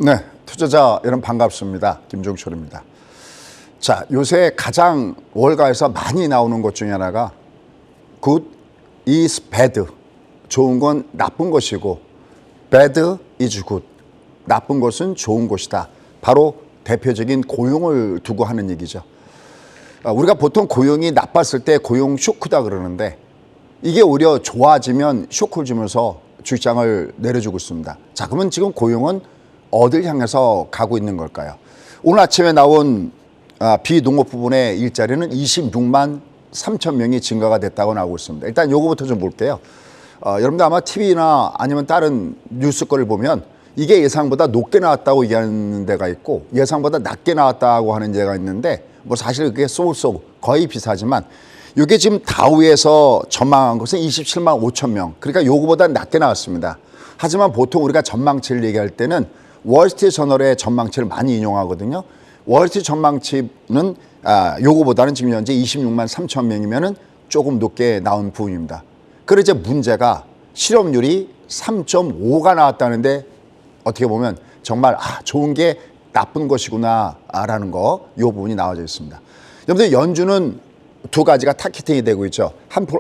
네, 투자자 여러분 반갑습니다. 김종철입니다. 자, 요새 가장 월가에서 많이 나오는 것 중에 하나가 good is bad, 좋은 건 나쁜 것이고 bad is good, 나쁜 것은 좋은 것이다. 바로 대표적인 고용을 두고 하는 얘기죠. 우리가 보통 고용이 나빴을 때 고용 쇼크다 그러는데 이게 오히려 좋아지면 쇼크를 주면서 주식장을 내려주고 있습니다. 자, 그러면 지금 고용은 어딜 향해서 가고 있는 걸까요? 오늘 아침에 나온 비농업 부분의 일자리는 26만 3천 명이 증가가 됐다고 나오고 있습니다. 일단 요거부터 좀 볼게요. 여러분들 아마 TV나 아니면 다른 뉴스 거를 보면 이게 예상보다 높게 나왔다고 얘기하는 데가 있고 예상보다 낮게 나왔다고 하는 데가 있는데 뭐 사실 그게 쏘쏘 거의 비슷하지만 이게 지금 다우에서 전망한 것은 27만 5천 명. 그러니까 요거보다 낮게 나왔습니다. 하지만 보통 우리가 전망치를 얘기할 때는 월스트리트 저널의 전망치를 많이 인용하거든요. 월스트리트 전망치는 요거보다는 지금 현재 26만 3천 명이면은 조금 높게 나온 부분입니다. 그리고 이제 문제가 실업률이 3.5가 나왔다는데 어떻게 보면 정말 좋은 게 나쁜 것이구나라는 거, 이 부분이 나와져 있습니다. 여러분들 연준은 두 가지가 타겟팅이 되고 있죠.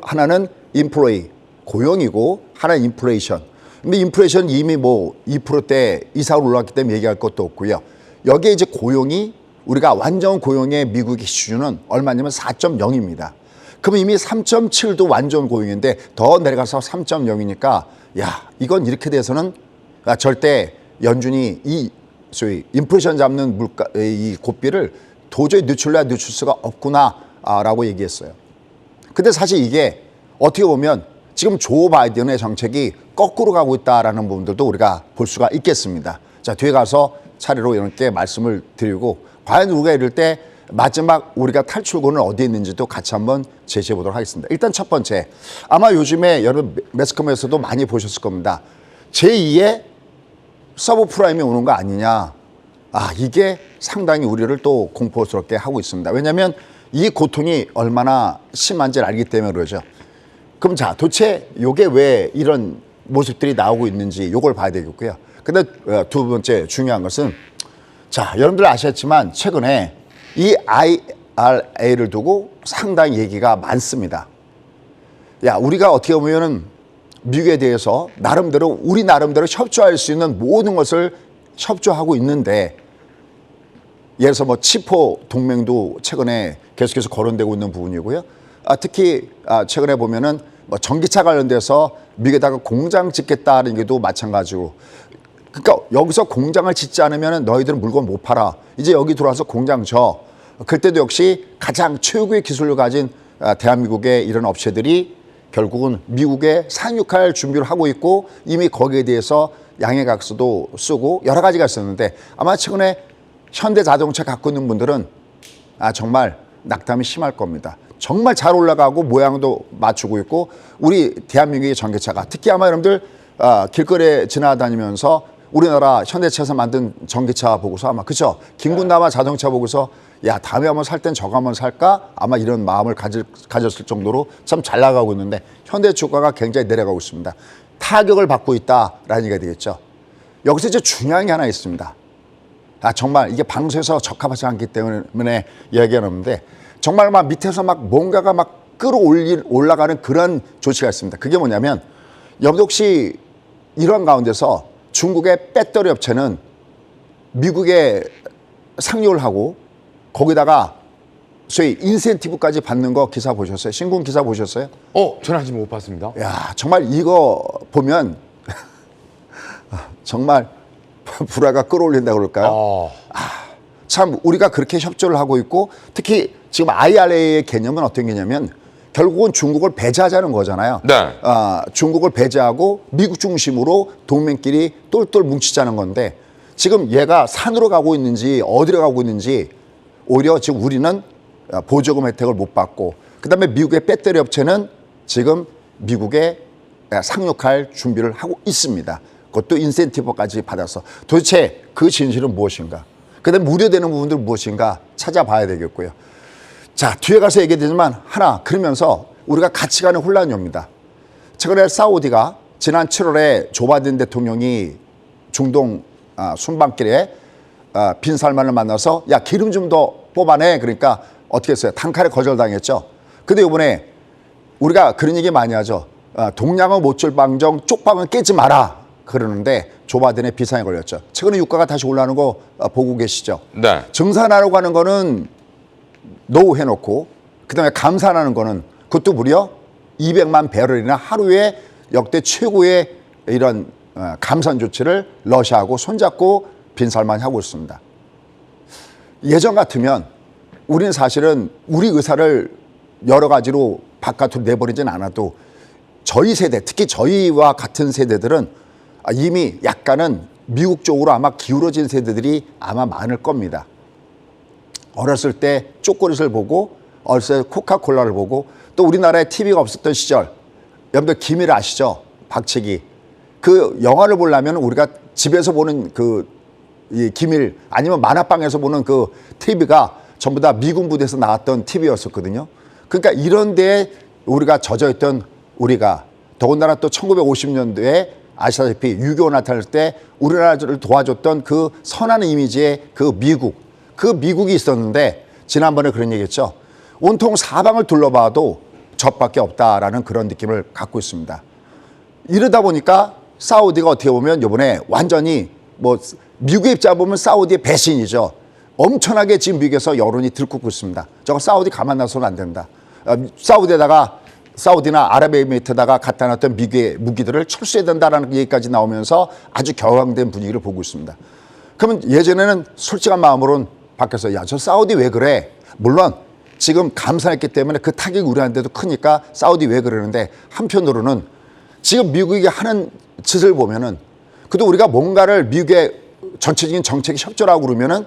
하나는 인플레이, 고용이고 하나는 인플레이션. 근데 인플레이션 이미 뭐 2%대 이상으로 올랐기 때문에 얘기할 것도 없고요. 여기에 이제 고용이 우리가 완전 고용의 미국의 기준은 얼마냐면 4.0입니다. 그럼 이미 3.7도 완전 고용인데 더 내려가서 3.0이니까 야, 이건 이렇게 돼서는 절대 연준이 이 소위 인플레이션 잡는 물가 이 고비를 도저히 늦출 수가 없구나라고 얘기했어요. 근데 사실 이게 어떻게 보면 지금 조 바이든의 정책이 거꾸로 가고 있다라는 부분들도 우리가 볼 수가 있겠습니다. 자, 뒤에 가서 차례로 이렇게 말씀을 드리고 과연 우리가 이럴 때 마지막 우리가 탈출구는 어디에 있는지도 같이 한번 제시해 보도록 하겠습니다. 일단 첫 번째, 아마 요즘에 여러분 매스컴에서도 많이 보셨을 겁니다. 제2의 서브프라임이 오는 거 아니냐. 이게 상당히 우리를 또 공포스럽게 하고 있습니다. 왜냐하면 이 고통이 얼마나 심한지를 알기 때문에 그러죠. 그럼 자, 도대체 이게 왜 이런 모습들이 나오고 있는지 이걸 봐야 되겠고요. 근데 두 번째 중요한 것은 자, 여러분들 아셨지만 최근에 이 IRA를 두고 상당히 얘기가 많습니다. 야, 우리가 어떻게 보면은 미국에 대해서 나름대로 우리 나름대로 협조할 수 있는 모든 것을 협조하고 있는데 예를 들어서 뭐 치포 동맹도 최근에 계속해서 거론되고 있는 부분이고요. 특히 최근에 보면은 뭐 전기차 관련돼서 미국에다가 공장 짓겠다는 게도 마찬가지고. 그러니까 여기서 공장을 짓지 않으면 너희들은 물건 못 팔아. 이제 여기 들어와서 공장 져. 그때도 역시 가장 최고의 기술을 가진 대한민국의 이런 업체들이 결국은 미국에 상륙할 준비를 하고 있고 이미 거기에 대해서 양해각서도 쓰고 여러 가지가 있었는데 아마 최근에 현대자동차 갖고 있는 분들은 정말 낙담이 심할 겁니다. 정말 잘 올라가고 모양도 맞추고 있고 우리 대한민국의 전기차가 특히 아마 여러분들 길거리에 지나다니면서 우리나라 현대차에서 만든 전기차 보고서 아마 그쵸? 김군남아 자동차 보고서 야, 다음에 한번 살 땐 저거 한번 살까? 아마 이런 마음을 가졌을 정도로 참 잘 나가고 있는데 현대 주가가 굉장히 내려가고 있습니다. 타격을 받고 있다라는 얘기가 되겠죠. 여기서 이제 중요한 게 하나 있습니다. 정말 이게 방송에서 적합하지 않기 때문에 이야기하는데 정말 막 밑에서 막 뭔가가 막 올라가는 그런 조치가 있습니다. 그게 뭐냐면 여러분 혹시 이런 가운데서 중국의 배터리 업체는 미국에 상륙을 하고 거기다가 소위 인센티브까지 받는 거 기사 보셨어요? 신문 기사 보셨어요? 저는 아직 못 봤습니다. 야, 정말 이거 보면 정말 불화가 끌어올린다고 그럴까요? 참 우리가 그렇게 협조를 하고 있고 특히 지금 IRA의 개념은 어떤 개념이냐면 결국은 중국을 배제하자는 거잖아요. 네. 중국을 배제하고 미국 중심으로 동맹끼리 똘똘 뭉치자는 건데 지금 얘가 산으로 가고 있는지 어디로 가고 있는지 오히려 지금 우리는 보조금 혜택을 못 받고 그다음에 미국의 배터리 업체는 지금 미국에 상륙할 준비를 하고 있습니다. 그것도 인센티브까지 받아서 도대체 그 진실은 무엇인가? 그다음에 우려되는 부분들 무엇인가 찾아봐야 되겠고요. 자, 뒤에 가서 얘기되지만 하나 그러면서 우리가 같이 가는 혼란이 옵니다. 최근에 사우디가 지난 7월에 조 바이든 대통령이 중동 순방길에 빈살만을 만나서 야 기름 좀 더 뽑아내. 그러니까 어떻게 했어요? 단칼에 거절당했죠. 근데 이번에 우리가 그런 얘기 많이 하죠. 동량은 못줄 방정 쪽방은 깨지 마라. 그러는데 조 바이든의 비상에 걸렸죠. 최근에 유가가 다시 올라가는 거 보고 계시죠. 네. 증산하려고 하는 거는 노후 해놓고 그다음에 감산하는 거는 그것도 무려 200만 배럴이나 하루에 역대 최고의 이런 감산 조치를 러시아하고 손잡고 빈살만 하고 있습니다. 예전 같으면 우리는 사실은 우리 의사를 여러 가지로 바깥으로 내버리진 않아도 저희 세대, 특히 저희와 같은 세대들은 이미 약간은 미국 쪽으로 아마 기울어진 세대들이 아마 많을 겁니다. 어렸을 때 쪼꼬릿을 보고 어렸을 때 코카콜라를 보고 또 우리나라에 TV가 없었던 시절 여러분들 기밀 아시죠? 박치기. 그 영화를 보려면 우리가 집에서 보는 이 기밀 아니면 만화방에서 보는 그 TV가 전부 다 미군 부대에서 나왔던 TV였었거든요. 그러니까 이런 데에 우리가 젖어있던 우리가 더군다나 또 1950년대에 아시다시피 6.25 나타날 때 우리나라를 도와줬던 그 선한 이미지의 그 미국이 있었는데 지난번에 그런 얘기했죠. 온통 사방을 둘러봐도 적밖에 없다라는 그런 느낌을 갖고 있습니다. 이러다 보니까 사우디가 어떻게 보면 이번에 완전히 뭐 미국의 입장 보면 사우디의 배신이죠. 엄청나게 지금 미국에서 여론이 들끓고 있습니다. 저거 사우디 가만 놔서는 안 된다. 사우디나 아랍에미리트에다가 갖다 놨던 미국의 무기들을 철수해야 된다라는 얘기까지 나오면서 아주 격앙된 분위기를 보고 있습니다. 그러면 예전에는 솔직한 마음으로는 바뀌었어요. 야, 저 사우디 왜 그래? 물론 지금 감산했기 때문에 그 타격이 우리한테도 크니까 사우디 왜 그러는데 한편으로는 지금 미국이 하는 짓을 보면은 그래도 우리가 뭔가를 미국의 전체적인 정책이 협조라고 그러면은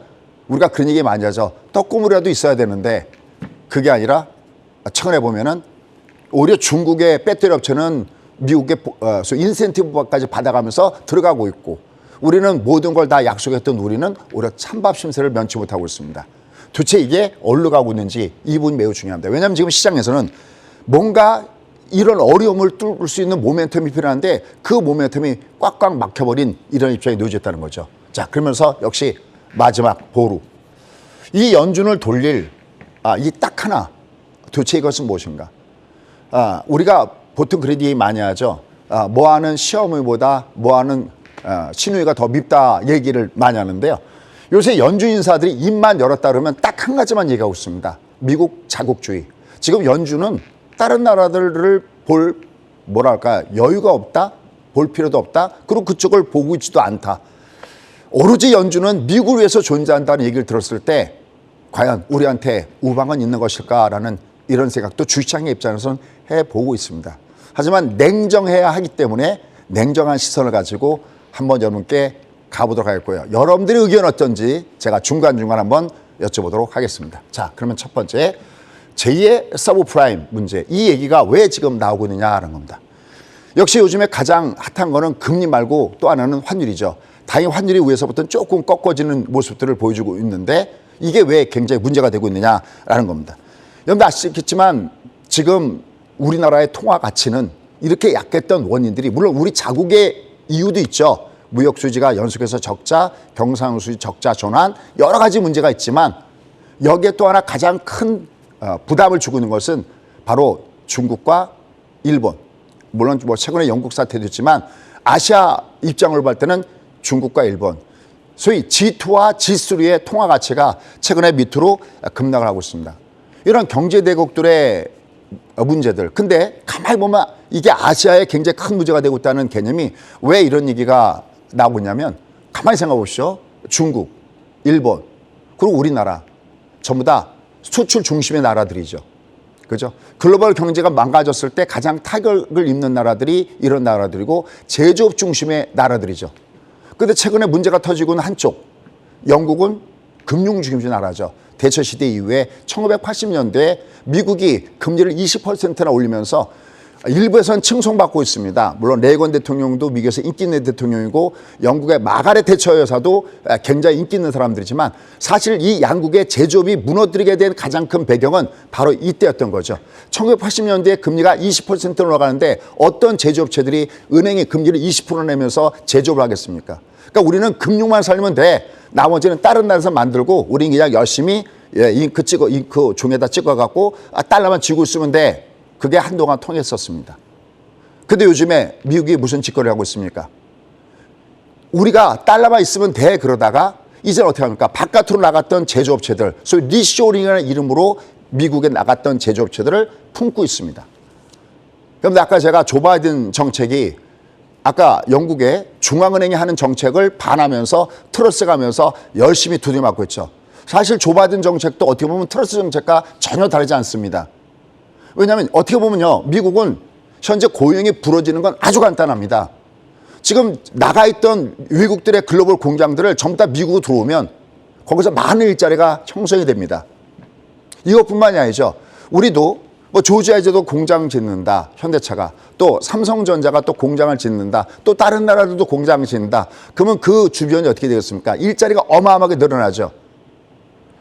우리가 그런 얘기 많이 하죠. 떡고물이라도 있어야 되는데 그게 아니라 최근에 보면은 오히려 중국의 배터리 업체는 미국의 인센티브까지 받아가면서 들어가고 있고 우리는 모든 걸 다 약속했던 우리는 오히려 찬밥 심세를 면치 못하고 있습니다. 도대체 이게 어디로 가고 있는지 이 부분이 매우 중요합니다. 왜냐하면 지금 시장에서는 뭔가 이런 어려움을 뚫을 수 있는 모멘텀이 필요한데 그 모멘텀이 꽉꽉 막혀버린 이런 입장에 놓여졌다는 거죠. 자, 그러면서 역시 마지막 보루. 이 연준을 돌릴 이 딱 하나. 도대체 이것은 무엇인가? 우리가 보통 그런 얘기 많이 하죠. 뭐하는 시어머니보다 뭐하는 시누이가 더 밉다 얘기를 많이 하는데요. 요새 연준 인사들이 입만 열었다 그러면 딱 한 가지만 얘기하고 있습니다. 미국 자국주의. 지금 연준은 다른 나라들을 볼 뭐랄까 여유가 없다, 볼 필요도 없다, 그리고 그쪽을 보고 있지도 않다. 오로지 연준은 미국을 위해서 존재한다는 얘기를 들었을 때 과연 우리한테 우방은 있는 것일까라는 이런 생각도 주시장의 입장에서는 해보고 있습니다. 하지만 냉정해야 하기 때문에 냉정한 시선을 가지고 한번 여러분께 가보도록 하겠고요. 여러분들의 의견 어떤지 제가 중간중간 한번 여쭤보도록 하겠습니다. 자, 그러면 첫 번째 제2의 서브프라임 문제, 이 얘기가 왜 지금 나오고 있느냐라는 겁니다. 역시 요즘에 가장 핫한 거는 금리 말고 또 하나는 환율이죠. 다행히 환율이 위에서부터 조금 꺾어지는 모습들을 보여주고 있는데 이게 왜 굉장히 문제가 되고 있느냐라는 겁니다. 여러분들 아시겠지만 지금 우리나라의 통화 가치는 이렇게 약했던 원인들이 물론 우리 자국의 이유도 있죠. 무역 수지가 연속해서 적자, 경상 수지 적자 전환 여러 가지 문제가 있지만 여기에 또 하나 가장 큰 부담을 주고 있는 것은 바로 중국과 일본. 물론 뭐 최근에 영국 사태도 있지만 아시아 입장으로 볼 때는 중국과 일본. 소위 G2와 G3의 통화 가치가 최근에 밑으로 급락을 하고 있습니다. 이런 경제 대국들의 문제들. 근데 가만히 보면 이게 아시아에 굉장히 큰 문제가 되고 있다는 개념이 왜 이런 얘기가 나오고 있냐면 가만히 생각해 보시죠. 중국, 일본, 그리고 우리나라 전부 다 수출 중심의 나라들이죠. 그죠? 글로벌 경제가 망가졌을 때 가장 타격을 입는 나라들이 이런 나라들이고 제조업 중심의 나라들이죠. 근데 최근에 문제가 터지고는 한쪽, 영국은 금융 중심의 나라죠. 대처시대 이후에 1980년대에 미국이 금리를 20%나 올리면서 일부에서는 칭송받고 있습니다. 물론 레이건 대통령도 미국에서 인기 있는 대통령이고 영국의 마가렛 대처 여사도 굉장히 인기 있는 사람들이지만 사실 이 양국의 제조업이 무너뜨리게 된 가장 큰 배경은 바로 이때였던 거죠. 1980년대에 금리가 20% 올라가는데 어떤 제조업체들이 은행이 금리를 20% 내면서 제조업을 하겠습니까? 그러니까 우리는 금융만 살리면 돼. 나머지는 다른 나라에서 만들고 우리는 그냥 열심히 잉크 종에다 찍어갖고 달러만 쥐고 있으면 돼. 그게 한동안 통했었습니다. 근데 요즘에 미국이 무슨 짓거리를 하고 있습니까? 우리가 달러만 있으면 돼 그러다가 이제는 어떻게 합니까? 바깥으로 나갔던 제조업체들, 소위 리쇼링이라는 이름으로 미국에 나갔던 제조업체들을 품고 있습니다. 그런데 아까 제가 조 바이든 정책이 아까 영국의 중앙은행이 하는 정책을 반하면서 트러스 가면서 열심히 두들맞고 있죠. 사실 조 바이든 정책도 어떻게 보면 트러스 정책과 전혀 다르지 않습니다. 왜냐하면 어떻게 보면요. 미국은 현재 고용이 부러지는 건 아주 간단합니다. 지금 나가 있던 외국들의 글로벌 공장들을 전부 다 미국으로 들어오면 거기서 많은 일자리가 형성이 됩니다. 이것뿐만이 아니죠. 우리도 뭐 조지아에도 공장 짓는다. 현대차가. 또 삼성전자가 또 공장을 짓는다. 또 다른 나라들도 공장을 짓는다. 그러면 그 주변이 어떻게 되겠습니까? 일자리가 어마어마하게 늘어나죠.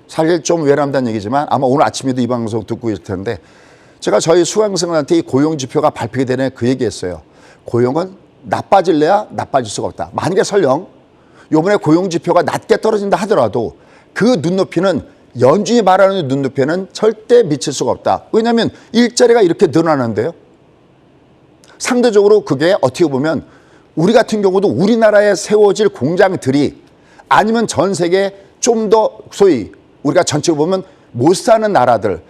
사실 좀 외람된 얘기지만 아마 오늘 아침에도 이 방송 듣고 있을 텐데 제가 저희 수강생들한테 이 고용지표가 발표가 되는 그 얘기했어요. 고용은 나빠질래야 나빠질 수가 없다. 만약에 설령 이번에 고용지표가 낮게 떨어진다 하더라도 그 눈높이는 연준이 말하는 눈높이는 절대 미칠 수가 없다. 왜냐하면 일자리가 이렇게 늘어나는데요. 상대적으로 그게 어떻게 보면 우리 같은 경우도 우리나라에 세워질 공장들이 아니면 전 세계 좀 더 소위 우리가 전체로 보면 못 사는 나라들,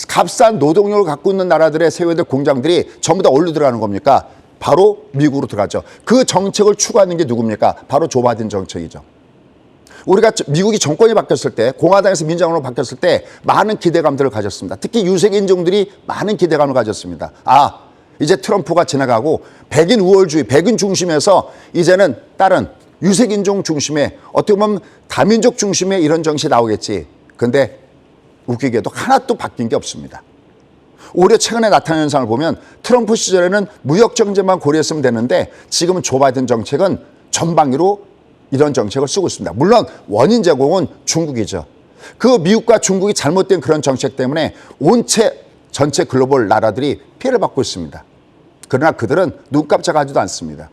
값싼 노동력을 갖고 있는 나라들의 세워질 공장들이 전부 다 어디로 들어가는 겁니까? 바로 미국으로 들어가죠. 그 정책을 추구하는 게 누굽니까? 바로 조 바이든 정책이죠. 우리가 미국이 정권이 바뀌었을 때 공화당에서 민주당으로 바뀌었을 때 많은 기대감들을 가졌습니다. 특히 유색 인종들이 많은 기대감을 가졌습니다. 아, 이제 트럼프가 지나가고 백인 우월주의, 백인 중심에서 이제는 다른 유색 인종 중심의 어떻게 보면 다민족 중심의 이런 정신이 나오겠지. 그런데 웃기게도 하나도 바뀐 게 없습니다. 오히려 최근에 나타난 현상을 보면 트럼프 시절에는 무역 정책만 고려했으면 되는데 지금은 조 바이든 정책은 전방위로 이런 정책을 쓰고 있습니다. 물론 원인 제공은 중국이죠. 그 미국과 중국이 잘못된 그런 정책 때문에 전체 글로벌 나라들이 피해를 받고 있습니다. 그러나 그들은 눈 깜짝하지도 않습니다.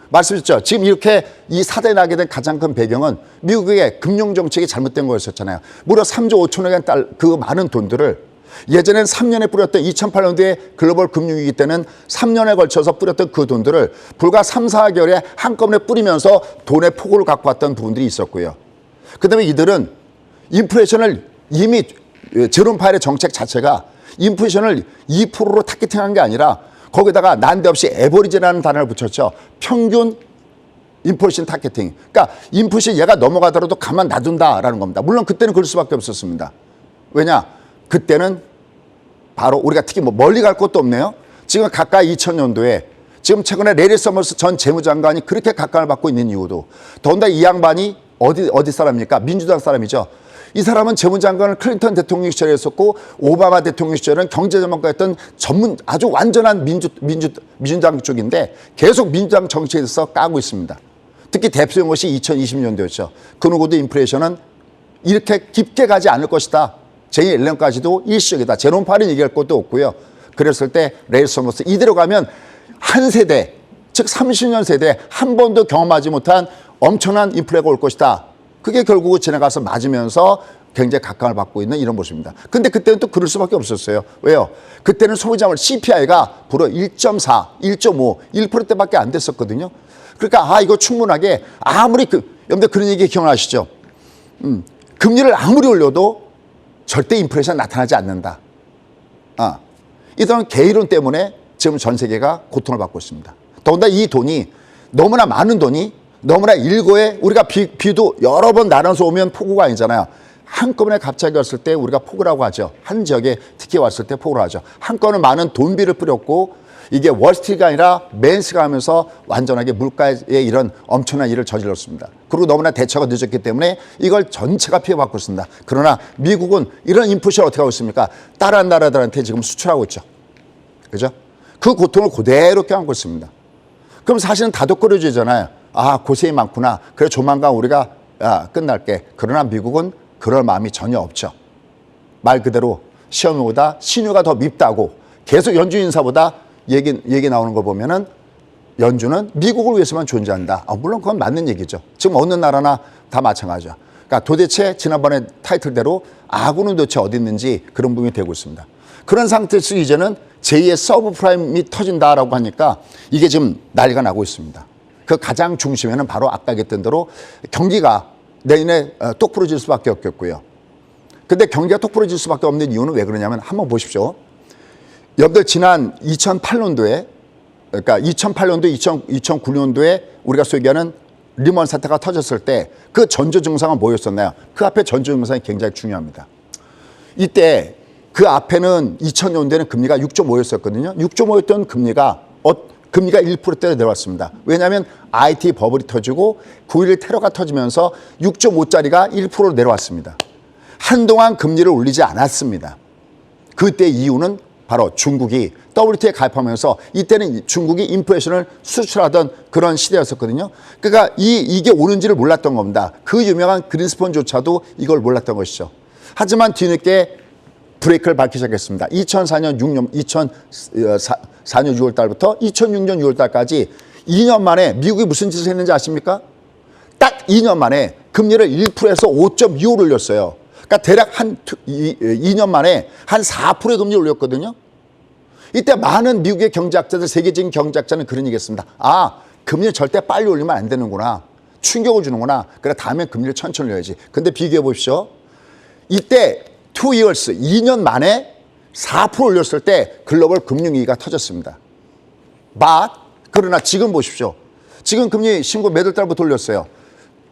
말씀드렸죠. 지금 이렇게 이 사단이 나게 된 가장 큰 배경은 미국의 금융정책이 잘못된 거였었잖아요. 무려 3조 5천억의 그 많은 돈들을 예전엔 3년에 뿌렸던 2008년도에 글로벌 금융위기 때는 3년에 걸쳐서 뿌렸던 그 돈들을 불과 3, 4개월에 한꺼번에 뿌리면서 돈의 폭우를 갖고 왔던 부분들이 있었고요. 그다음에 이들은 인플레이션을 이미 제롬 파웰의 정책 자체가 인플레이션을 2%로 타겟팅한 게 아니라 거기다가 난데없이 에버리지라는 단어를 붙였죠. 평균 인플레이션 타겟팅. 그러니까 인플레이션 얘가 넘어가더라도 가만 놔둔다라는 겁니다. 물론 그때는 그럴 수밖에 없었습니다. 왜냐? 그때는 바로 우리가 특히 뭐 멀리 갈 것도 없네요. 지금 가까이 2000년도에 지금 최근에 레리 서머스 전 재무장관이 그렇게 각광을 받고 있는 이유도 더군다나 이 양반이 어디 사람입니까? 민주당 사람이죠. 이 사람은 재무장관을 클린턴 대통령 시절에 했었고 오바마 대통령 시절에는 경제전문가였던 아주 완전한 민주당 쪽인데 계속 민주당 정치에 대해서 까고 있습니다. 특히 대표적인 것이 2020년도였죠. 그 누구도 인플레이션은 이렇게 깊게 가지 않을 것이다. 제이 앨런까지도 일시적이다. 제롬 파웰은 얘기할 것도 없고요. 그랬을 때 레리 서머스 이대로 가면 한 세대, 즉 30년 세대 한 번도 경험하지 못한 엄청난 인플레가 올 것이다. 그게 결국 지나가서 맞으면서 굉장히 각광을 받고 있는 이런 모습입니다. 근데 그때는 또 그럴 수밖에 없었어요. 왜요? 그때는 소비자물 CPI가 불어 1.4, 1.5, 1%대밖에 안 됐었거든요. 그러니까 이거 충분하게 아무리 여러분들 그런 얘기 기억나시죠? 금리를 아무리 올려도 절대 인플레이션 나타나지 않는다. 이런 개이론 때문에 지금 전 세계가 고통을 받고 있습니다. 더군다나 이 돈이 너무나 많은 돈이 너무나 일거에 우리가 비도 여러 번 나눠서 오면 폭우가 아니잖아요. 한꺼번에 갑자기 왔을 때 우리가 폭우라고 하죠. 한 지역에 특히 왔을 때 폭우를 하죠. 한꺼번에 많은 돈비를 뿌렸고 이게 월스트리트가 아니라 맨스가 하면서 완전하게 물가에 이런 엄청난 일을 저질렀습니다. 그리고 너무나 대처가 늦었기 때문에 이걸 전체가 피해받고 있습니다. 그러나 미국은 이런 인플레이션을 어떻게 하고 있습니까? 다른 나라들한테 지금 수출하고 있죠. 그죠? 그 고통을 그대로 껴안고 있습니다. 그럼 사실은 다독거려지잖아요. 고생이 많구나. 그래 조만간 우리가 끝날게. 그러나 미국은 그럴 마음이 전혀 없죠. 말 그대로 시험보다 신유가 더 밉다고 계속 연준 인사보다 얘기 나오는 걸 보면은 연준은 미국을 위해서만 존재한다. 물론 그건 맞는 얘기죠. 지금 어느 나라나 다 마찬가지죠. 그러니까 도대체 지난번에 타이틀대로 아군은 도대체 어디 있는지 그런 부분이 되고 있습니다. 그런 상태에서 이제는 제2의 서브프라임이 터진다라고 하니까 이게 지금 난리가 나고 있습니다. 그 가장 중심에는 바로 아까 얘기했던 대로 경기가 내년에 똑부러질 수밖에 없겠고요. 근데 경기가 똑부러질 수밖에 없는 이유는 왜 그러냐면 한번 보십시오. 여러분들 지난 2008년도에 그러니까 2008년도, 2009년도에 우리가 소위 얘기하는 리먼 사태가 터졌을 때 그 전조 증상은 뭐였었나요? 그 앞에 전조 증상이 굉장히 중요합니다. 이때 그 앞에는 2000년대는 금리가 6.5였었거든요. 6.5였던 금리가 1%대로 내려왔습니다. 왜냐하면 IT 버블이 터지고 9.11 테러가 터지면서 6.5짜리가 1%로 내려왔습니다. 한동안 금리를 올리지 않았습니다. 그때 이유는 바로 중국이 WTO에 가입하면서 이때는 중국이 인플레이션을 수출하던 그런 시대였었거든요. 그러니까 이게 오는지를 몰랐던 겁니다. 그 유명한 그린스폰조차도 이걸 몰랐던 것이죠. 하지만 뒤늦게 브레이크를 밟기 시작했습니다. 2004년 6월 달부터 2006년 6월 달까지 2년 만에 미국이 무슨 짓을 했는지 아십니까? 딱 2년 만에 금리를 1%에서 5.25를 올렸어요. 그러니까 대략 2년 만에 한 4%의 금리를 올렸거든요. 이때 많은 미국의 경제학자들, 세계적인 경제학자는 그런 얘기했습니다. 금리를 절대 빨리 올리면 안 되는구나. 충격을 주는구나. 그래 다음엔 금리를 천천히 올려야지. 근데 비교해 보십시오. 이때 2년 만에 4% 올렸을 때 글로벌 금융위기가 터졌습니다. 그러나 지금 보십시오. 지금 금리 신고 몇 월 달부터 올렸어요?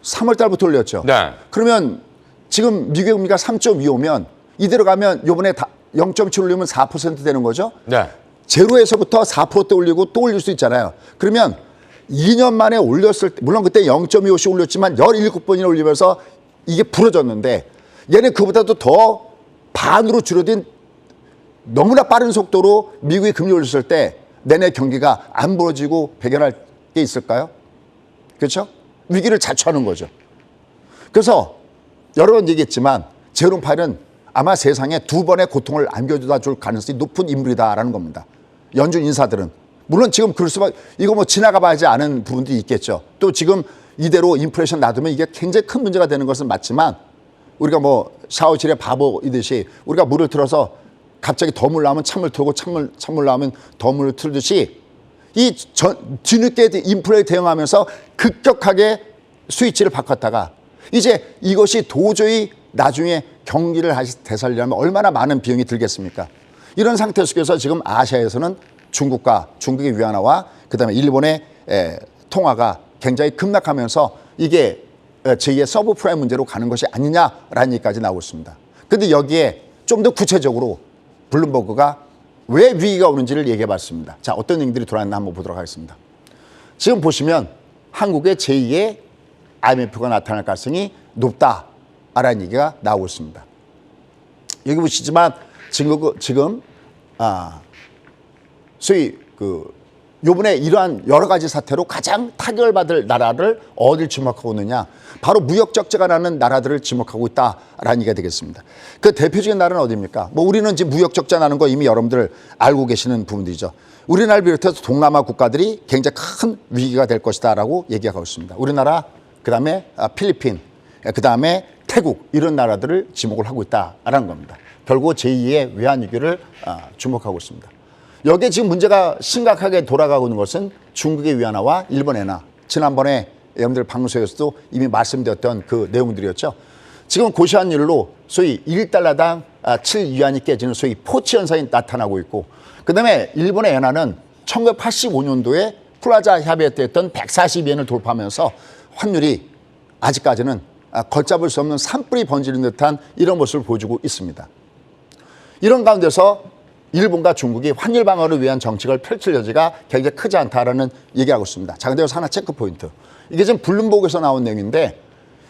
3월 달부터 올렸죠. 네. 그러면 지금 미국의 금리가 3.25면 이대로 가면 이번에 0.7 올리면 4% 되는 거죠. 네. 제로에서부터 4%대 올리고 또 올릴 수 있잖아요. 그러면 2년 만에 올렸을 때, 물론 그때 0.25씩 올렸지만 17번이나 올리면서 이게 부러졌는데 얘는 그보다도 더 반으로 줄어든 너무나 빠른 속도로 미국이 금리 올렸을 때 내내 경기가 안 벌어지고 배경할 게 있을까요? 그렇죠? 위기를 자초하는 거죠. 그래서 여러 번 얘기했지만 제롬 파웰은 아마 세상에 2번의 고통을 안겨주다 줄 가능성이 높은 인물이다라는 겁니다. 연준 인사들은. 물론 지금 그럴 수밖에, 이거 뭐 지나가 봐야지 않은 부분들이 있겠죠. 또 지금 이대로 인플레이션 놔두면 이게 굉장히 큰 문제가 되는 것은 맞지만 우리가 뭐 샤워실에 바보이듯이 우리가 물을 틀어서 갑자기 더 물 나오면 찬물 틀고 찬물 나오면 더 물을 틀듯이 뒤늦게 인플레에 대응하면서 급격하게 스위치를 바꿨다가 이제 이것이 도저히 나중에 경기를 다시 되살리려면 얼마나 많은 비용이 들겠습니까? 이런 상태 속에서 지금 아시아에서는 중국의 위안화와 그다음에 일본의 통화가 굉장히 급락하면서 이게 제2의 서브프라임 문제로 가는 것이 아니냐라는 얘기까지 나오고 있습니다. 그런데 여기에 좀 더 구체적으로 블룸버그가 왜 위기가 오는지를 얘기해 봤습니다. 자, 어떤 얘기들이 돌아왔나 한번 보도록 하겠습니다. 지금 보시면 한국의 제2의 IMF가 나타날 가능성이 높다라는 얘기가 나오고 있습니다. 여기 보시지만 지금 소위 요번에 이러한 여러 가지 사태로 가장 타격을 받을 나라를 어딜 지목하고 있느냐. 바로 무역 적자가 나는 나라들을 지목하고 있다라는 얘기가 되겠습니다. 그 대표적인 나라는 어디입니까? 뭐 우리는 지금 무역 적자 나는 거 이미 여러분들 알고 계시는 부분들이죠. 우리나라를 비롯해서 동남아 국가들이 굉장히 큰 위기가 될 것이다라고 얘기하고 있습니다. 우리나라, 그다음에 필리핀, 그다음에 태국 이런 나라들을 지목을 하고 있다라는 겁니다. 결국 제2의 외환위기를 주목하고 있습니다. 여기에 지금 문제가 심각하게 돌아가고 있는 것은 중국의 위안화와 일본 엔화. 지난번에 여러분들 방송에서도 이미 말씀드렸던 그 내용들이었죠. 지금 고시한 일로 소위 1달러당 7위안이 깨지는 소위 포치 현상이 나타나고 있고, 그다음에 일본의 엔화는 1985년도에 플라자 협의 때 했던 140위안을 돌파하면서 환율이 아직까지는 걷잡을 수 없는 산불이 번지는 듯한 이런 모습을 보여주고 있습니다. 이런 가운데서 일본과 중국이 환율 방어를 위한 정책을 펼칠 여지가 굉장히 크지 않다라는 얘기하고 있습니다. 자, 근데 여기서 하나 체크 포인트. 이게 지금 블룸버그에서 나온 내용인데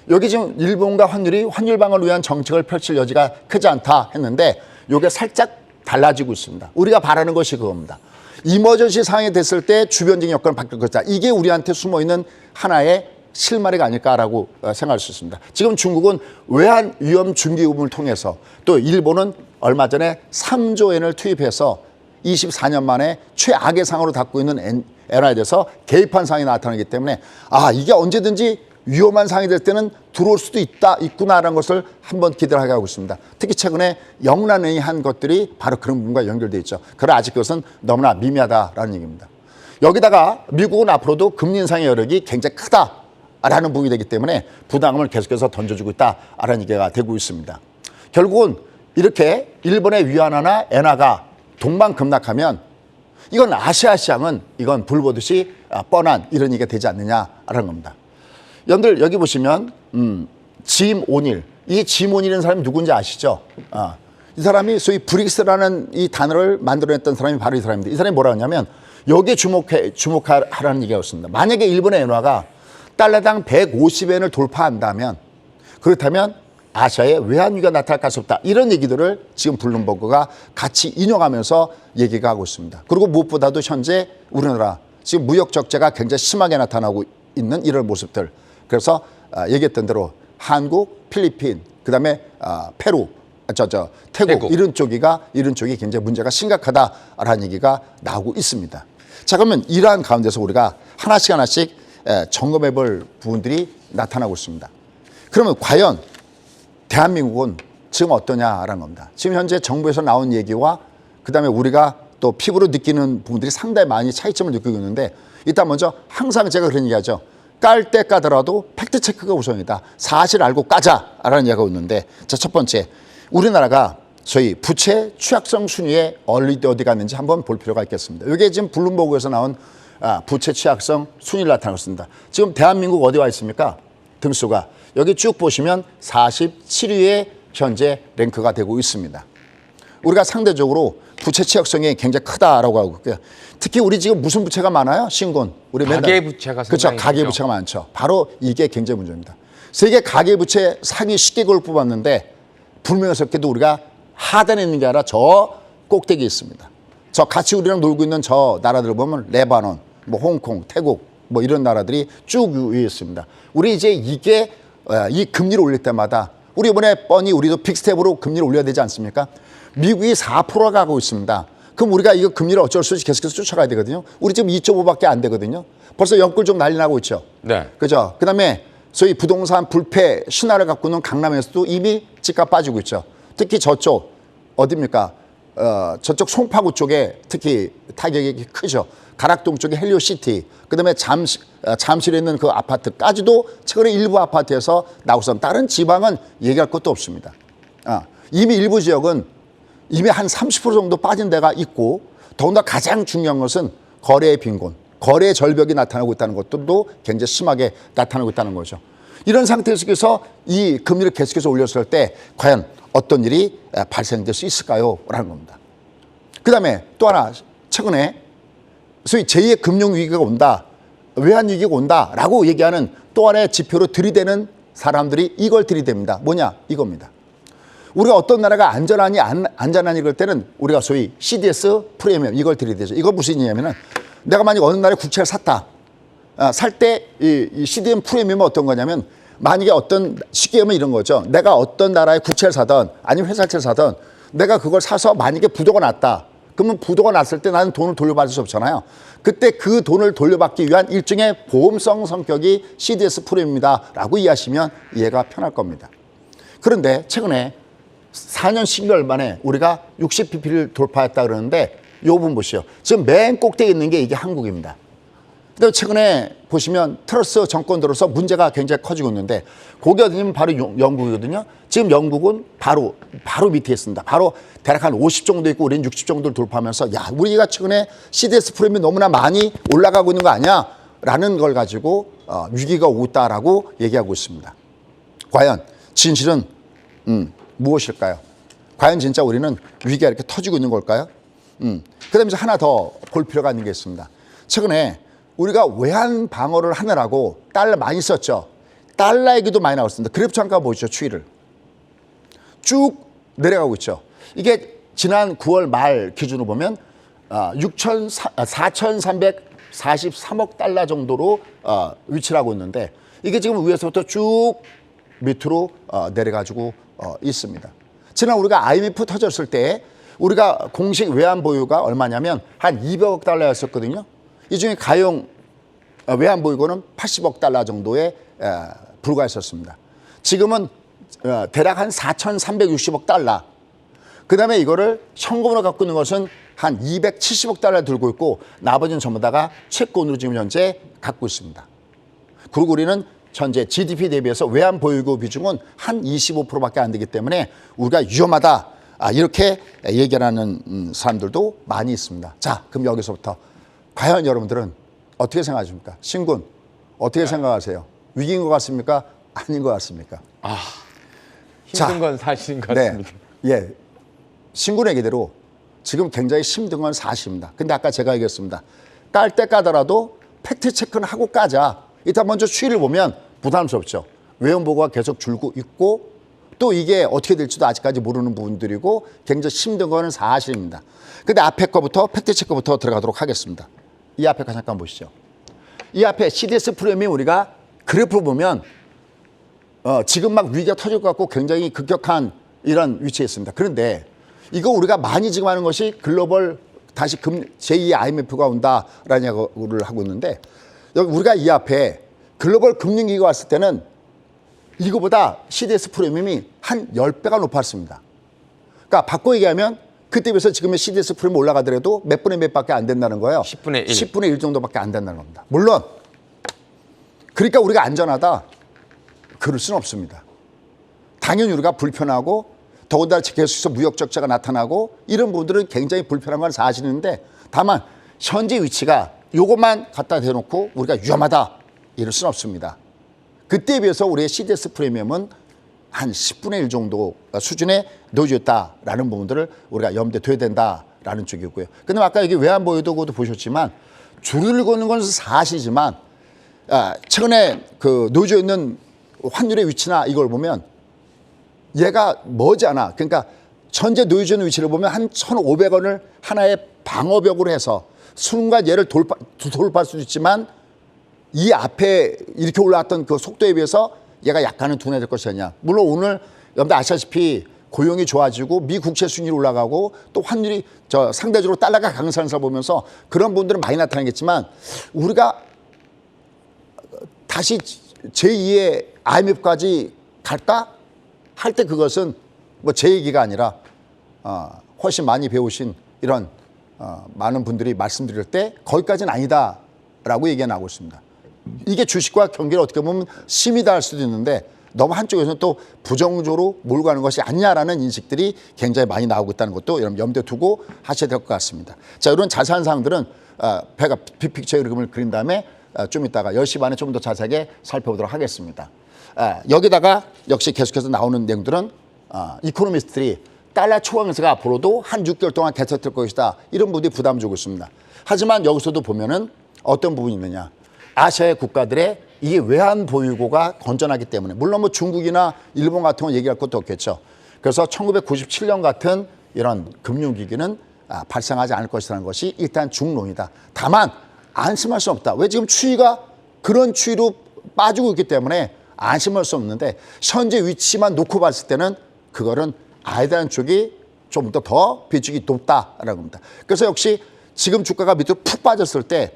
여기 지금 일본과 환율 방어를 위한 정책을 펼칠 여지가 크지 않다 했는데 이게 살짝 달라지고 있습니다. 우리가 바라는 것이 그겁니다. 이머전시 상황이 됐을 때 주변적인 여건을 바뀔 것이다. 이게 우리한테 숨어있는 하나의 실마리가 아닐까라고 생각할 수 있습니다. 지금 중국은 외환 위험 중개금을 통해서 또 일본은 얼마 전에 3조 엔을 투입해서 24년 만에 최악의 상황으로 닦고 있는 엔화에 대해서 개입한 상황이 나타나기 때문에 이게 언제든지 위험한 상황이 될 때는 들어올 수도 있구나라는 것을 한번 기대를 하게 하고 있습니다. 특히 최근에 영란은행이 한 것들이 바로 그런 부분과 연결되어 있죠. 그러나 아직 그것은 너무나 미미하다라는 얘기입니다. 여기다가 미국은 앞으로도 금리 인상의 여력이 굉장히 크다라는 부분이 되기 때문에 부담감을 계속해서 던져주고 있다라는 얘기가 되고 있습니다. 결국은 이렇게 일본의 위안화나 엔화가 동방급락하면 이건 아시아 시장은 이건 불 보듯이 뻔한 이런 얘기가 되지 않느냐라는 겁니다. 여러분들 여기 보시면 짐 오닐, 이 짐 오닐이라는 사람이 누군지 아시죠? 이 사람이 소위 브릭스라는 이 단어를 만들어냈던 사람이 바로 이 사람입니다. 이 사람이 뭐라 하냐면 여기에 주목하라는 얘기였습니다. 만약에 일본의 엔화가 달러당 150엔을 돌파한다면 그렇다면 아시아에 외환위기가 나타날 가능성이 없다. 이런 얘기들을 지금 블룸버그가 같이 인용하면서 얘기가 하고 있습니다. 그리고 무엇보다도 현재 우리나라 지금 무역 적자가 굉장히 심하게 나타나고 있는 이런 모습들. 그래서 얘기했던 대로 한국, 필리핀, 그다음에 페루, 태국 이런 쪽이 굉장히 문제가 심각하다라는 얘기가 나오고 있습니다. 자, 그러면 이러한 가운데서 우리가 하나씩 점검해볼 부분들이 나타나고 있습니다. 그러면 과연 대한민국은 지금 어떠냐라는 겁니다. 지금 현재 정부에서 나온 얘기와 그다음에 우리가 또 피부로 느끼는 부분들이 상당히 많이 차이점을 느끼고 있는데 일단 먼저 항상 제가 그런 얘기하죠. 깔 때 까더라도 팩트체크가 우선이다. 사실 알고 까자라는 얘기가 있는데 자, 첫 번째 우리나라가 소위 부채 취약성 순위에 어디 갔는지 한번 볼 필요가 있겠습니다. 이게 지금 블룸버그에서 나온 부채 취약성 순위를 나타내고 있습니다. 지금 대한민국 어디 와 있습니까? 등수가 여기 쭉 보시면 47위에 현재 랭크가 되고 있습니다. 우리가 상대적으로 부채 취약성이 굉장히 크다라고 하고 있고요. 특히 우리 지금 무슨 부채가 많아요? 신군. 우리 가계부채가 그렇죠. 가계부채가 많죠. 바로 이게 굉장히 문제입니다. 세계 가계부채 상위 10개국을 뽑았는데 불명예스럽게도 우리가 하단에 있는 게 아니라 저 꼭대기에 있습니다. 저 같이 우리랑 놀고 있는 저 나라들을 보면 레바논, 뭐 홍콩, 태국 뭐 이런 나라들이 쭉 위에 있습니다. 우리 이제 이게 이 금리를 올릴 때마다 우리 이번에 뻔히 우리도 빅스텝으로 금리를 올려야 되지 않습니까? 미국이 4%가 가고 있습니다. 그럼 우리가 이거 금리를 어쩔 수 없이 계속해서 쫓아가야 되거든요. 우리 지금 2.5밖에 안 되거든요. 벌써 영끌 좀 난리 나고 있죠. 네. 그죠? 그다음에 소위 부동산 불패 신화를 갖고 있는 강남에서도 이미 집값 빠지고 있죠. 특히 저쪽 어디입니까? 저쪽 송파구 쪽에 특히 타격이 크죠. 가락동 쪽에 헬리오시티, 그다음에 잠실에 있는 그 아파트까지도 최근에 일부 아파트에서 나오선 다른 지방은 얘기할 것도 없습니다. 이미 일부 지역은 이미 한 30% 정도 빠진 데가 있고 더군다나 가장 중요한 것은 거래의 빈곤, 거래의 절벽이 나타나고 있다는 것들도 굉장히 심하게 나타나고 있다는 거죠. 이런 상태에서 이 금리를 계속해서 올렸을 때 과연 어떤 일이 발생될 수 있을까요? 라는 겁니다. 그다음에 또 하나 최근에 소위 제2의 금융위기가 온다, 외환위기가 온다라고 얘기하는 또 하나의 지표로 들이대는 사람들이 이걸 들이댑니다. 뭐냐? 이겁니다. 우리가 어떤 나라가 안전하니 이럴 때는 우리가 소위 CDS 프리미엄 이걸 들이대죠. 이거 무슨 얘기냐면은 내가 만약 어느 나라에 국채를 샀다. 살 때 이 CDM 프리미엄은 어떤 거냐면 만약에 어떤 쉽게 하면 이런 거죠. 내가 어떤 나라의 국채를 사든 아니면 회사채를 사든 내가 그걸 사서 만약에 부도가 났다. 그러면 부도가 났을 때 나는 돈을 돌려받을 수 없잖아요. 그때 그 돈을 돌려받기 위한 일종의 보험성 성격이 CDS 프리미엄이다라고 이해하시면 이해가 편할 겁니다. 그런데 최근에 4년 10개월 만에 우리가 60pp를 돌파했다 그러는데 이 부분 보시죠. 지금 맨 꼭대기에 있는 게 이게 한국입니다. 근데 최근에 보시면 트러스 정권 들어서 문제가 굉장히 커지고 있는데 거기 어디냐면 바로 영국이거든요. 지금 영국은 바로 밑에 있습니다. 바로 대략 한 50 정도 있고 우리는 60 정도를 돌파하면서 야 우리가 최근에 CDS 프리미엄이 너무나 많이 올라가고 있는 거 아니야? 라는 걸 가지고 위기가 오고 있다라고 얘기하고 있습니다. 과연 진실은 무엇일까요? 과연 진짜 우리는 위기가 이렇게 터지고 있는 걸까요? 그다음에 이제 하나 더 볼 필요가 있는 게 있습니다. 최근에 우리가 외환 방어를 하느라고 달러 많이 썼죠. 달러 얘기도 많이 나왔습니다. 그래프 잠깐 보시죠. 추이를. 쭉 내려가고 있죠. 이게 지난 9월 말 기준으로 보면 4,343억 달러 정도로 위치를 하고 있는데 이게 지금 위에서부터 쭉 밑으로 내려가지고 있습니다. 지난 우리가 IMF 터졌을 때 우리가 공식 외환 보유가 얼마냐면 한 200억 달러였었거든요. 이 중에 가용 외환 보유고는 80억 달러 정도에 불과했었습니다. 지금은 대략 한 4,360억 달러. 그다음에 이거를 현금으로 갖고 있는 것은 한 270억 달러 들고 있고 나머지는 전부 다가 채권으로 지금 현재 갖고 있습니다. 그리고 우리는 현재 GDP 대비해서 외환 보유고 비중은 한 25%밖에 안 되기 때문에 우리가 위험하다. 이렇게 얘기하는 사람들도 많이 있습니다. 자, 그럼 여기서부터 과연 여러분들은 어떻게 생각하십니까? 신군 어떻게 생각하세요? 위기인 것 같습니까? 아닌 것 같습니까? 힘든 건 사실인 것 같습니다. 예, 신군 얘기대로 지금 굉장히 힘든 건 사실입니다. 근데 아까 제가 얘기했습니다. 깔 때 까더라도 팩트 체크는 하고 까자. 일단 먼저 추이를 보면 부담스럽죠. 외연 보고가 계속 줄고 있고 또 이게 어떻게 될지도 아직까지 모르는 부분들이고 굉장히 힘든 거는 사실입니다. 근데 앞에 거부터 팩트 체크부터 들어가도록 하겠습니다. 이 앞에 거 잠깐 보시죠. 이 앞에 CDS 프리미엄 우리가 그래프를 보면 지금 막 위기가 터질 것 같고 굉장히 급격한 이런 위치에 있습니다. 그런데 이거 우리가 많이 지금 하는 것이 글로벌 다시 제2의 IMF가 온다라는 얘기를 하고 있는데 여기 우리가 이 앞에 글로벌 금융위기가 왔을 때는 이거보다 CDS 프리미엄이 한 10배가 높았습니다. 그러니까 바꿔 얘기하면 그때 비해서 지금의 CDS 프리미엄 올라가더라도 몇 분의 몇밖에 안 된다는 거예요. 10분의 1. 10분의 1 정도밖에 안 된다는 겁니다. 물론 그러니까 우리가 안전하다. 그럴 수는 없습니다. 당연히 우리가 불편하고 더군다나 계속해서 무역 적자가 나타나고 이런 부분들은 굉장히 불편한 건 사실인데 다만 현재 위치가 요것만 갖다 대놓고 우리가 위험하다 이럴 수는 없습니다. 그때에 비해서 우리의 CDS 프리미엄은 한 10분의 1 정도 수준에 놓여져 있다라는 부분들을 우리가 염두에 둬야 된다라는 쪽이고요. 근데 아까 여기 외환 보유도 보셨지만 줄을 걷는 건 사실이지만 최근에 그 놓여져 있는 환율의 위치나 이걸 보면 얘가 머지않아 그러니까 현재 놓여져 있는 위치를 보면 한 1,500원을 하나의 방어벽으로 해서 순간 얘를 돌파할 수도 있지만 이 앞에 이렇게 올라왔던 그 속도에 비해서 얘가 약간은 둔화될 것이냐. 물론 오늘 여러분들 아시다시피 고용이 좋아지고 미 국채 수익률이 올라가고 또 환율이 상대적으로 달러가 강세하는 걸 보면서 그런 부분들은 많이 나타나겠지만 우리가 다시 제2의 IMF까지 갈까? 할 때 그것은 뭐 제 얘기가 아니라 훨씬 많이 배우신 이런 많은 분들이 말씀드릴 때 거기까지는 아니다라고 얘기가 나오고 있습니다. 이게 주식과 경기를 어떻게 보면 심이다 할 수도 있는데 너무 한쪽에서는 또 부정적으로 몰고 가는 것이 아니냐라는 인식들이 굉장히 많이 나오고 있다는 것도 여러분 염두에 두고 하셔야 될 것 같습니다. 자, 이런 자세한 사항들은 배가 빅픽처의 그림을 그린 다음에 좀 이따가 10시 반에 좀 더 자세하게 살펴보도록 하겠습니다. 여기다가 역시 계속해서 나오는 내용들은 이코노미스트들이 달러 초강세가 앞으로도 한 6개월 동안 계속될 것이다. 이런 부분이 부담 주고 있습니다. 하지만 여기서도 보면은 어떤 부분이 있느냐. 아시아의 국가들의 이게 외환 보유고가 건전하기 때문에 물론 뭐 중국이나 일본 같은 건 얘기할 것도 없겠죠. 그래서 1997년 같은 이런 금융위기는 발생하지 않을 것이라는 것이 일단 중론이다. 다만 안심할 수 없다. 왜 지금 추이가 그런 추이로 빠지고 있기 때문에 안심할 수 없는데 현재 위치만 놓고 봤을 때는 그거는 아이다는 쪽이 좀 더 비중이 높다라는 겁니다. 그래서 역시 지금 주가가 밑으로 푹 빠졌을 때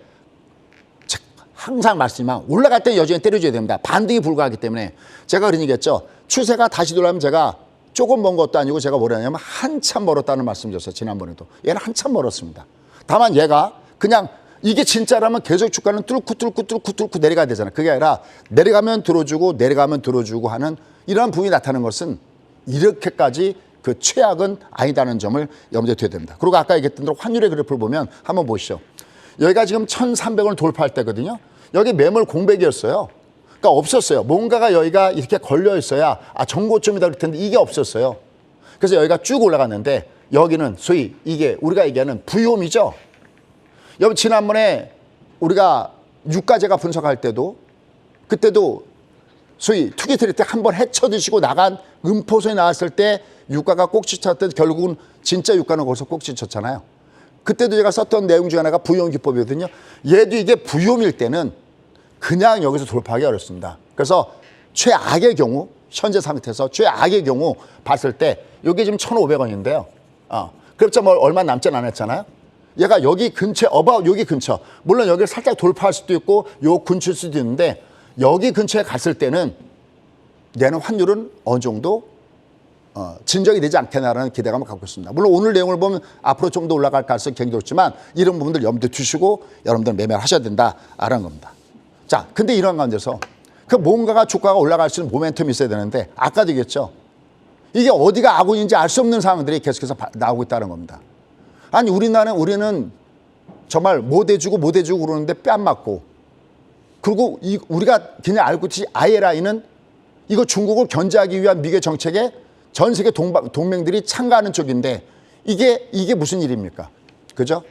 항상 말씀이지만 올라갈 때 여전히 때려줘야 됩니다. 반등이 불가하기 때문에 제가 그런 얘기했죠. 추세가 다시 돌아오면 제가 조금 먼 것도 아니고 제가 뭐라냐면 한참 멀었다는 말씀 드렸어요. 지난번에도. 얘는 한참 멀었습니다. 다만 얘가 그냥 이게 진짜라면 계속 주가는 뚫고 내려가야 되잖아요. 그게 아니라 내려가면 들어주고 내려가면 들어주고 하는 이러한 부분이 나타나는 것은 이렇게까지 그 최악은 아니다는 점을 염두에 둬야 됩니다. 그리고 아까 얘기했던 대로 환율의 그래프를 보면 한번 보시죠. 여기가 지금 1,300원을 돌파할 때거든요. 여기 매물 공백이었어요. 그러니까 없었어요. 뭔가가 여기가 이렇게 걸려 있어야 정고점이다 그럴 텐데 이게 없었어요. 그래서 여기가 쭉 올라갔는데 여기는 소위 이게 우리가 얘기하는 부유홈이죠. 여러분 지난번에 우리가 유가제가 분석할 때도 그때도 소위 투기 트레이드 한번 헤쳐드시고 나간 음포선이 나왔을 때 유가가 꼭지쳤던 결국은 진짜 유가는 거기서 꼭지쳤잖아요. 그때도 제가 썼던 내용 중에 하나가 부유홈 기법이거든요. 얘도 이게 부유홈일 때는 그냥 여기서 돌파하기 어렵습니다. 그래서 최악의 경우 현재 상태에서 최악의 경우 봤을 때 이게 지금 1,500원인데요. 그렇죠. 뭐 얼마 남진 않았잖아요. 얘가 여기 근처에 여기 근처. 물론 여기를 살짝 돌파할 수도 있고 요 근처일 수도 있는데 여기 근처에 갔을 때는 내는 환율은 어느 정도 진정이 되지 않겠나라는 기대감을 갖고 있습니다. 물론 오늘 내용을 보면 앞으로 좀 더 올라갈 가능성이 굉장히 높지만 이런 부분들 염두에 두시고 여러분들 매매를 하셔야 된다라는 겁니다. 자, 근데 이런 가운데서 그 뭔가가 주가가 올라갈 수 있는 모멘텀이 있어야 되는데 아까도 얘기했죠. 이게 어디가 아군인지 알 수 없는 상황들이 계속해서 나오고 있다는 겁니다. 아니 우리는 정말 못 해주고 그러는데 뺨 맞고 그리고 우리가 그냥 알고 있듯이 ILI는 이거 중국을 견제하기 위한 미국의 정책에 전 세계 동맹들이 참가하는 쪽인데 이게 무슨 일입니까? 그죠?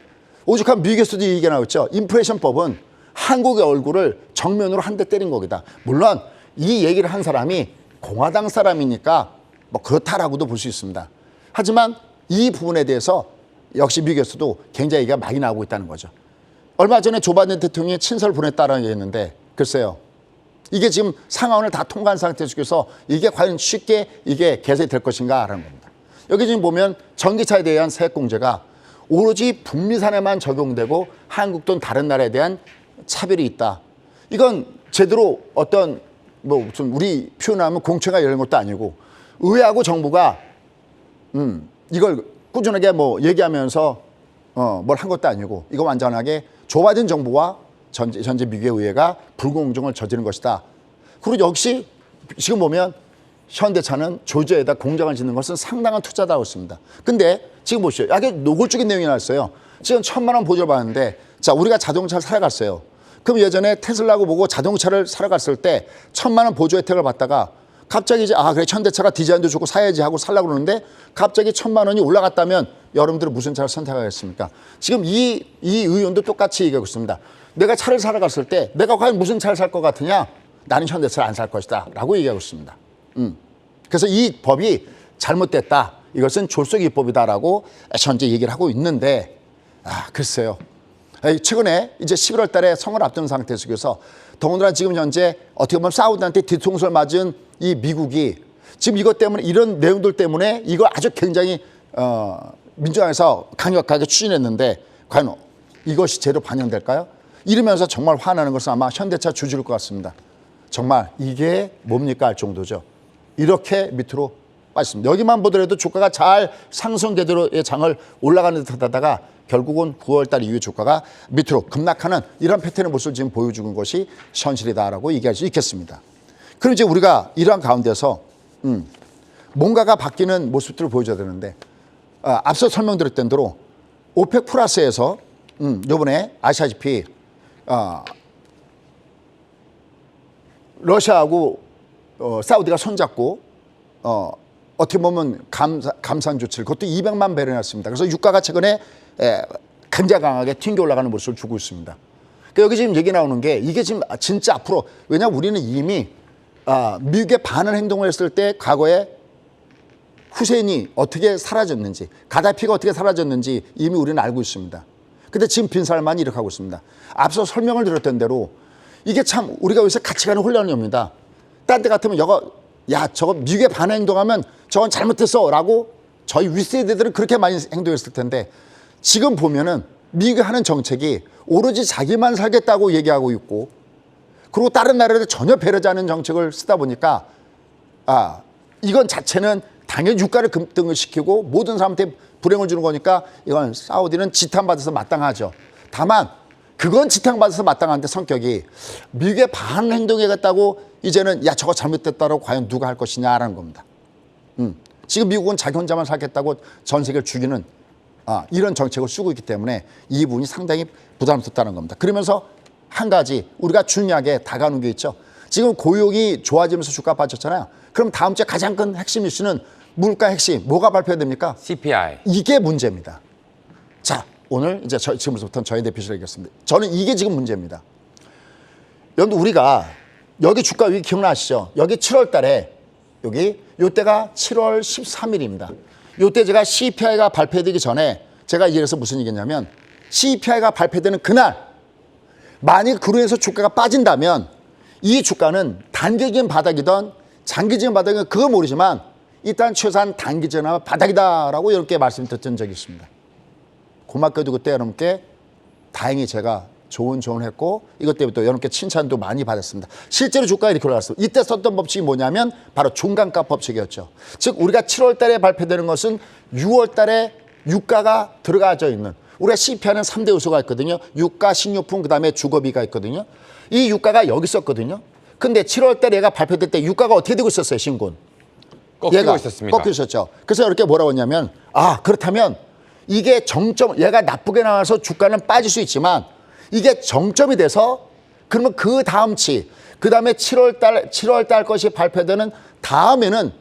오죽하면 미국에서도 이 얘기가 나왔죠. 인플레이션법은 한국의 얼굴을 정면으로 한 대 때린 거기다. 물론 이 얘기를 한 사람이 공화당 사람이니까 뭐 그렇다라고도 볼 수 있습니다. 하지만 이 부분에 대해서 역시 미국에서도 굉장히 얘기가 많이 나오고 있다는 거죠. 얼마 전에 조 바이든 대통령이 친서를 보냈다라는 얘기했는데 글쎄요. 이게 지금 상황을 다 통과한 상태 속에서 이게 과연 쉽게 이게 개선이 될 것인가라는 겁니다. 여기 지금 보면 전기차에 대한 세액공제가 오로지 북미산에만 적용되고 한국 또는 다른 나라에 대한 차별이 있다. 이건 제대로 어떤 뭐 무슨 우리 표현하면 공채가 열린 것도 아니고 의회하고 정부가 이걸 꾸준하게 뭐 얘기하면서 뭘 한 것도 아니고 이거 완전하게 조 바이든 정부와 현재 미국의 의회가 불공정을 저지른 것이다. 그리고 역시 지금 보면 현대차는 조지아에다 공장을 짓는 것은 상당한 투자다고 했습니다. 근데 지금 보시죠. 이게 노골적인 내용이 나왔어요. 지금 1,000만 원 보조를 받는데 자 우리가 자동차를 사러 갔어요. 그럼 예전에 테슬라고 보고 자동차를 사러 갔을 때 1,000만 원 보조 혜택을 받다가 갑자기 이제 그래 현대차가 디자인도 좋고 사야지 하고 살라고 그러는데 갑자기 1,000만 원이 올라갔다면 여러분들은 무슨 차를 선택하겠습니까? 지금 이 의원도 똑같이 얘기하고 있습니다. 내가 차를 사러 갔을 때 내가 과연 무슨 차를 살 것 같으냐? 나는 현대차를 안 살 것이다 라고 얘기하고 있습니다. 그래서 이 법이 잘못됐다. 이것은 졸속이법이다라고 현재 얘기를 하고 있는데 글쎄요. 최근에 이제 11월 달에 선거를 앞두는 상태 속에서 더군다나 지금 현재 어떻게 보면 사우디한테 뒤통수를 맞은 이 미국이 지금 이것 때문에 이런 내용들 때문에 이걸 아주 굉장히 민주당에서 강력하게 추진했는데 과연 이것이 제대로 반영될까요? 이러면서 정말 화나는 것은 아마 현대차 주주일 것 같습니다. 정말 이게 뭡니까 할 정도죠. 이렇게 밑으로 빠졌습니다. 여기만 보더라도 주가가 잘 상승궤도의 장을 올라가는 듯 하다가 결국은 9월 달 이후에 주가가 밑으로 급락하는 이런 패턴의 모습을 지금 보여주는 것이 현실이다라고 얘기할 수 있겠습니다. 그럼 이제 우리가 이러한 가운데서 뭔가가 바뀌는 모습들을 보여줘야 되는데 앞서 설명드렸던 대로 오펙 플러스에서 이번에 아시다시피 러시아하고 사우디가 손잡고 어떻게 보면 감산 조치를 그것도 200만 배를 했습니다. 그래서 유가가 최근에 굉장히 강하게 튕겨 올라가는 모습을 주고 있습니다. 그러니까 여기 지금 얘기 나오는 게 이게 지금 진짜 앞으로 왜냐하면 우리는 이미 미국에 반한 행동을 했을 때 과거에 후세인이 어떻게 사라졌는지 가다피가 어떻게 사라졌는지 이미 우리는 알고 있습니다. 근데 지금 빈살만이 이렇게 하고 있습니다. 앞서 설명을 드렸던 대로 이게 참 우리가 요새 같이 가는 혼란입니다. 딴 데 같으면 저거 미국에 반한 행동하면 저건 잘못했어 라고 저희 윗세대들은 그렇게 많이 행동했을 텐데 지금 보면은 미국이 하는 정책이 오로지 자기만 살겠다고 얘기하고 있고 그리고 다른 나라들 전혀 배려하지 않는 정책을 쓰다 보니까 이건 자체는 당연히 유가를 급등을 시키고 모든 사람한테 불행을 주는 거니까 이건 사우디는 지탄받아서 마땅하죠. 다만 그건 지탄받아서 마땅한데 성격이 미국에 반 행동해겠다고 이제는 저거 잘못됐다고 과연 누가 할 것이냐라는 겁니다. 지금 미국은 자기 혼자만 살겠다고 전 세계를 죽이는 이런 정책을 쓰고 있기 때문에 이 부분이 상당히 부담스럽다는 겁니다. 그러면서 한 가지 우리가 중요하게 다가오는 게 있죠. 지금 고용이 좋아지면서 주가 빠졌잖아요. 그럼 다음 주에 가장 큰 핵심 이슈는 물가 핵심 뭐가 발표됩니까? CPI. 이게 문제입니다. 자, 오늘 이제 지금부터는 저희 대표실 얘기했습니다. 저는 이게 지금 문제입니다. 여러분들 우리가 여기 주가 위기 기억나시죠? 여기 7월 달에 여기 요때가 7월 13일입니다. 요때 제가 CPI가 발표되기 전에 제가 이래서 무슨 얘기냐면 CPI가 발표되는 그날 만약 그로 인해서 주가가 빠진다면 이 주가는 단기적인 바닥이든 장기적인 바닥이든 그거 모르지만 일단 최소한 단기 전화 바닥이다라고 이렇게 말씀드렸던 적이 있습니다. 고맙게도 그때 여러분께 다행히 제가 좋은 조언을 했고 이것 때문에 또 여러분께 칭찬도 많이 받았습니다. 실제로 주가가 이렇게 올라갔습니다. 이때 썼던 법칙이 뭐냐면 바로 중간가 법칙이었죠. 즉 우리가 7월 달에 발표되는 것은 6월 달에 유가가 들어가져 있는, 우리가 CPI는 3대 요소가 있거든요. 유가, 식료품, 그다음에 주거비가 있거든요. 이 유가가 여기 있었거든요. 근데 7월 달에 얘가 발표될 때 유가가 어떻게 되고 있었어요, 신군? 꺾이고 있었습니다. 꺾이고 있었죠. 그래서 이렇게 뭐라고 했냐면, 그렇다면 이게 정점, 얘가 나쁘게 나와서 주가는 빠질 수 있지만 이게 정점이 돼서 그러면 그 다음치, 그 다음에 7월 달 것이 발표되는 다음에는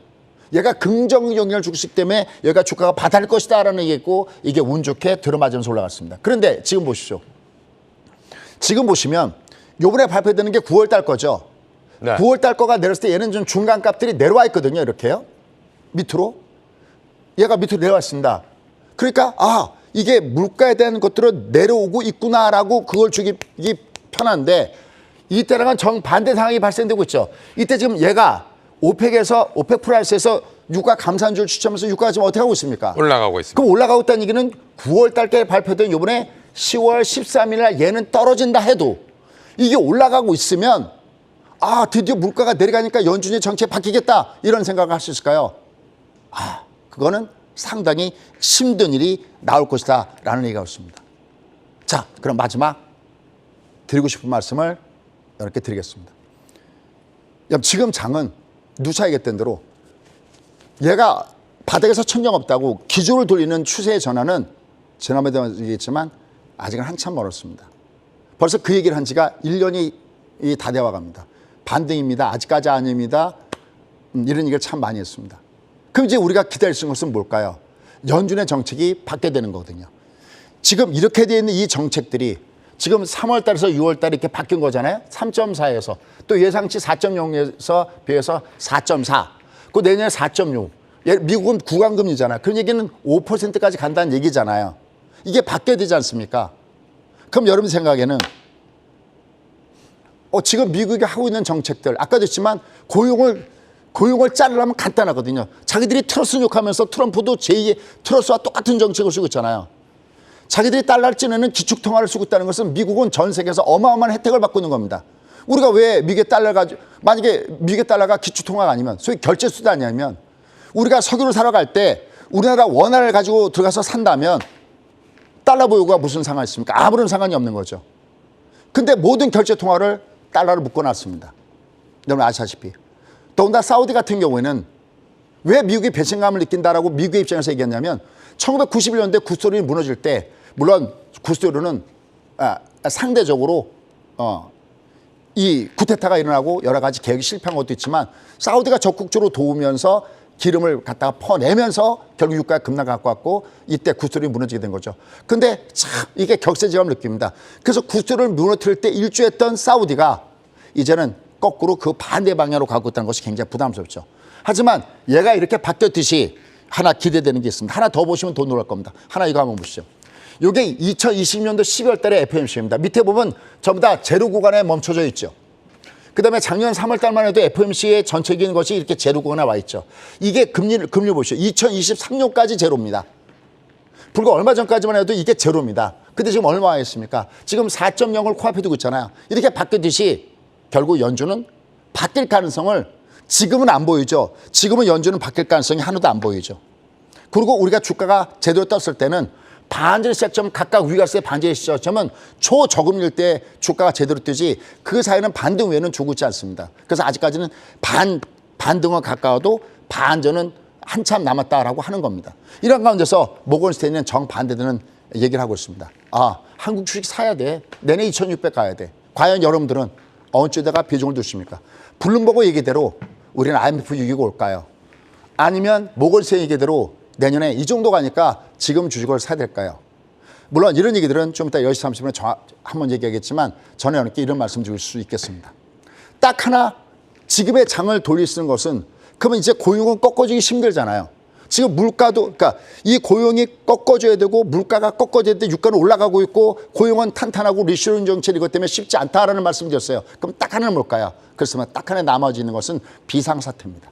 얘가 긍정 영향을 주기 때문에 얘가 주가가 바닥일 것이다라는 얘기고 이게 운 좋게 들어맞으면서 올라갔습니다. 그런데 지금 보십시오. 지금 보시면 요번에 발표되는 게 9월 달 거죠. 네. 9월 달 거가 내렸을 때 얘는 좀 중간 값들이 내려와 있거든요. 이렇게요. 밑으로. 얘가 밑으로 내려와 있습니다. 그러니까 이게 물가에 대한 것들은 내려오고 있구나라고 그걸 주기 편한데 이때랑은 정반대 상황이 발생되고 있죠. 이때 지금 얘가 오펙 플러스에서 유가 감산주를 추첨해서 유가가 지금 어떻게 하고 있습니까? 올라가고 있습니다. 그럼 올라가고 있다는 얘기는 9월 달께 발표된 이번에 10월 13일 날 얘는 떨어진다 해도 이게 올라가고 있으면 드디어 물가가 내려가니까 연준의 정책 바뀌겠다 이런 생각을 할 수 있을까요? 그거는 상당히 힘든 일이 나올 것이다 라는 얘기가 있습니다. 자, 그럼 마지막 드리고 싶은 말씀을 이렇게 드리겠습니다. 지금 장은 누차 얘기했던 대로 얘가 바닥에서 천정없다고 기조를 돌리는 추세의 전환은 지난번에도 얘기했지만 아직은 한참 멀었습니다. 벌써 그 얘기를 한 지가 1년이 다 되어 갑니다. 반등입니다. 아직까지 아닙니다. 이런 얘기를 참 많이 했습니다. 그럼 이제 우리가 기다릴 수 있는 것은 뭘까요? 연준의 정책이 바뀌게 되는 거거든요. 지금 이렇게 되어 있는 이 정책들이 지금 3월 달에서 6월 달에 이렇게 바뀐 거잖아요. 3.4에서 또 예상치 4.0에서 비해서 4.4. 그 내년에 4.6. 미국은 구간금리잖아요. 그런 얘기는 5%까지 간다는 얘기잖아요. 이게 바뀌어야 되지 않습니까? 그럼 여러분 생각에는 지금 미국이 하고 있는 정책들 아까도 했지만 고용을 자르려면 간단하거든요. 자기들이 트러스 욕하면서 트럼프도 제2의 트러스와 똑같은 정책을 쓰고 있잖아요. 자기들이 달러를 찌내는 기축통화를 쓰고 있다는 것은 미국은 전 세계에서 어마어마한 혜택을 받고 있는 겁니다. 우리가 왜 만약에 미국의 달러가 기축통화가 아니면 소위 결제수단이 아니면 우리가 석유를 사러 갈 때 우리나라 원화를 가지고 들어가서 산다면 달러 보유가 무슨 상관이 있습니까? 아무런 상관이 없는 거죠. 근데 모든 결제 통화를 달러를 묶어놨습니다. 여러분 아시다시피. 더군다나 사우디 같은 경우에는 왜 미국이 배신감을 느낀다라고 미국의 입장에서 얘기했냐면 1991년대 구소련이 무너질 때 물론 구소련은 상대적으로 이 쿠데타가 일어나고 여러 가지 계획이 실패한 것도 있지만 사우디가 적극적으로 도우면서 기름을 갖다가 퍼내면서 결국 유가가 급락 갖고 왔고 이때 구소련이 무너지게 된 거죠. 근데 참 이게 격세지감을 느낍니다. 그래서 구소련을 무너뜨릴 때 일주했던 사우디가 이제는 거꾸로 그 반대 방향으로 가고 있다는 것이 굉장히 부담스럽죠. 하지만 얘가 이렇게 바뀌었듯이 하나 기대되는 게 있습니다. 하나 더 보시면 더 놀랄 겁니다. 하나 이거 한번 보시죠. 이게 2020년도 12월 달에 FOMC입니다. 밑에 보면 전부 다 제로 구간에 멈춰져 있죠. 그다음에 작년 3월 달만 해도 FOMC의 전체적인 것이 이렇게 제로 구간에 와 있죠. 이게 금리 보시죠. 2023년까지 제로입니다. 불과 얼마 전까지만 해도 이게 제로입니다. 근데 지금 얼마 와 있습니까? 지금 4.0을 코앞에 두고 있잖아요. 이렇게 바뀌듯이 결국 연준은 바뀔 가능성을 지금은 안 보이죠. 지금은 연준은 바뀔 가능성이 하나도 안 보이죠. 그리고 우리가 주가가 제대로 떴을 때는 반전 시작점 각각 위가세 반전 시작점은 초저금리일 때 주가가 제대로 뜨지 그 사이는 반등 외에는 주고 있지 않습니다. 그래서 아직까지는 반등은 가까워도 반전은 한참 남았다라고 하는 겁니다. 이런 가운데서 모건스테인은 정반대되는 얘기를 하고 있습니다. 한국 주식 사야 돼. 내내 2,600 가야 돼. 과연 여러분들은 어느 쪽에다가 비중을 두십니까? 블룸버그 얘기대로 우리는 IMF 6.25 올까요? 아니면 모건스테인 얘기대로 내년에 이 정도 가니까 지금 주식을 사야 될까요? 물론 이런 얘기들은 좀 이따 10시 30분에 한번 얘기하겠지만 저는 여러분께 이런 말씀 드릴 수 있겠습니다. 딱 하나 지금의 장을 돌릴 수 있는 것은 그러면 이제 고용은 꺾어주기 힘들잖아요. 지금 물가도 그러니까 이 고용이 꺾어줘야 되고 물가가 꺾어져야 되는데 유가는 올라가고 있고 고용은 탄탄하고 리쇼링 정책 이것 때문에 쉽지 않다라는 말씀 드렸어요. 그럼 딱 하나는 뭘까요? 그렇지만 딱 하나 남아지는 것은 비상사태입니다.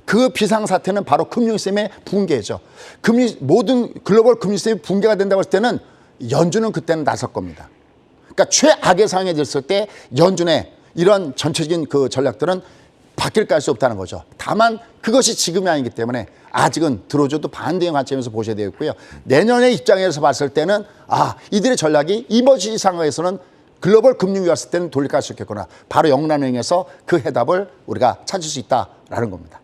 그 비상사태는 바로 금융시스템의 붕괴죠. 모든 글로벌 금융시스템이 붕괴가 된다고 했을 때는 연준은 그때는 나설 겁니다. 그러니까 최악의 상황이 됐을 때 연준의 이런 전체적인 그 전략들은 바뀔 수 없다는 거죠. 다만 그것이 지금이 아니기 때문에 아직은 들어줘도 반대의 관점에서 보셔야 되겠고요. 내년의 입장에서 봤을 때는 이들의 전략이 이머지 상황에서는 글로벌 금융위기 왔을 때는 돌이킬 수 있겠구나. 바로 영란은행에서 그 해답을 우리가 찾을 수 있다라는 겁니다.